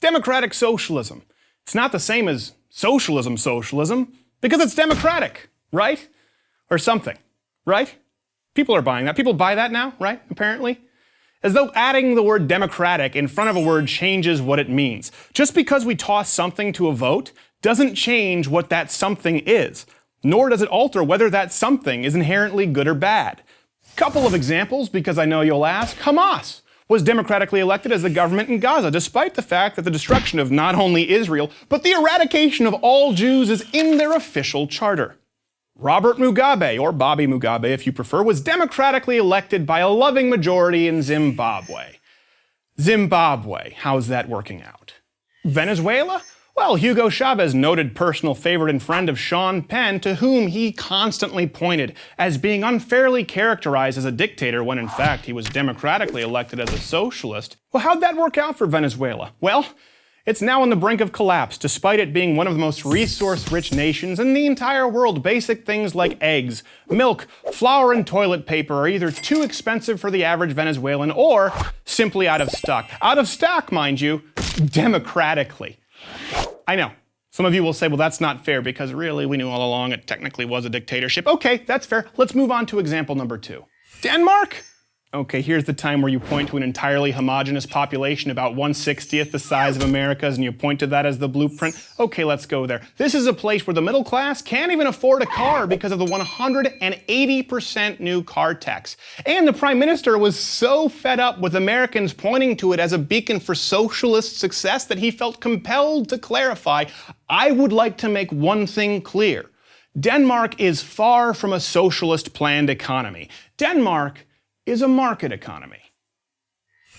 Democratic socialism. It's not the same as socialism, because it's democratic, right? Or something, right? People are buying that. People buy that now, right? Apparently. As though adding the word democratic in front of a word changes what it means. Just because we toss something to a vote doesn't change what that something is, nor does it alter whether that something is inherently good or bad. Couple of examples, because I know you'll ask. Hamas was democratically elected as the government in Gaza, despite the fact that the destruction of not only Israel, but the eradication of all Jews is in their official charter. Robert Mugabe, or Bobby Mugabe if you prefer, was democratically elected by a loving majority in Zimbabwe. Zimbabwe, how's that working out? Venezuela? Well, Hugo Chavez, noted personal favorite and friend of Sean Penn, to whom he constantly pointed as being unfairly characterized as a dictator when in fact he was democratically elected as a socialist. Well, how'd that work out for Venezuela? Well, it's now on the brink of collapse, despite it being one of the most resource-rich nations in the entire world. Basic things like eggs, milk, flour, and toilet paper are either too expensive for the average Venezuelan or simply out of stock. Out of stock, mind you, democratically. I know. Some of you will say, well, that's not fair because really we knew all along it technically was a dictatorship. Okay, that's fair. Let's move on to example number 2. Denmark? Okay, here's the time where you point to an entirely homogeneous population, about 1/60th the size of America's, and you point to that as the blueprint. Okay, let's go there. This is a place where the middle class can't even afford a car because of the 180% new car tax. And the Prime Minister was so fed up with Americans pointing to it as a beacon for socialist success that he felt compelled to clarify, I would like to make one thing clear. Denmark is far from a socialist planned economy. Denmark is a market economy.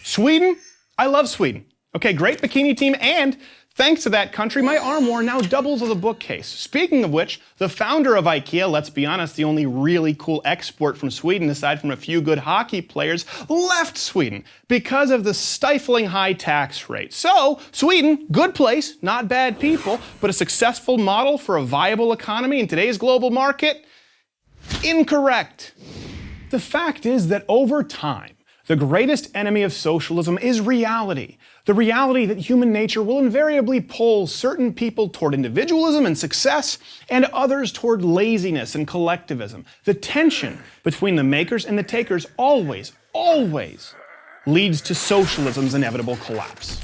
Sweden? I love Sweden. Okay, great bikini team, and thanks to that country, my armoire now doubles as a bookcase. Speaking of which, the founder of IKEA, let's be honest, the only really cool export from Sweden, aside from a few good hockey players, left Sweden because of the stifling high tax rate. So, Sweden, good place, not bad people, but a successful model for a viable economy in today's global market? Incorrect. The fact is that over time, the greatest enemy of socialism is reality. The reality that human nature will invariably pull certain people toward individualism and success, and others toward laziness and collectivism. The tension between the makers and the takers always leads to socialism's inevitable collapse.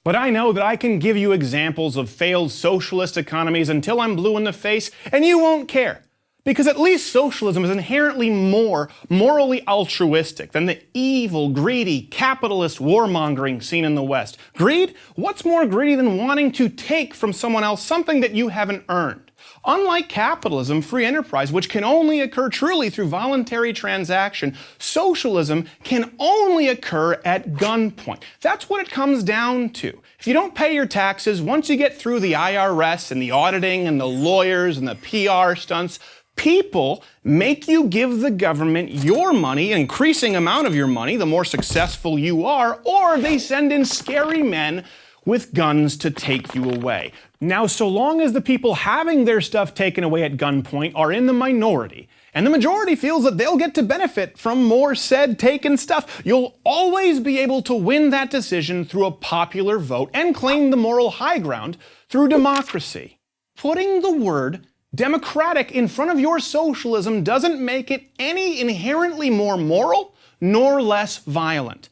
But I know that I can give you examples of failed socialist economies until I'm blue in the face, and you won't care. Because at least socialism is inherently more morally altruistic than the evil, greedy, capitalist warmongering seen in the West. Greed? What's more greedy than wanting to take from someone else something that you haven't earned? Unlike capitalism, free enterprise, which can only occur truly through voluntary transaction, socialism can only occur at gunpoint. That's what it comes down to. If you don't pay your taxes, once you get through the IRS and the auditing and the lawyers and the PR stunts, people make you give the government your money, an increasing amount of your money, the more successful you are, or they send in scary men with guns to take you away. Now, so long as the people having their stuff taken away at gunpoint are in the minority, and the majority feels that they'll get to benefit from more said taken stuff, you'll always be able to win that decision through a popular vote and claim the moral high ground through democracy. Putting the word democratic in front of your socialism doesn't make it any inherently more moral nor less violent.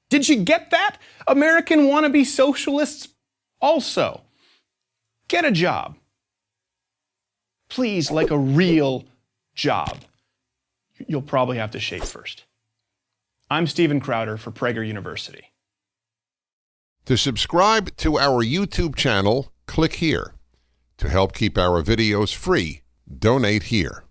Did you get that? American wannabe socialists? Also, get a job. Please, like a real job. You'll probably have to shave first. I'm Steven Crowder for Prager University. To subscribe to our YouTube channel, click here. To help keep our videos free, donate here.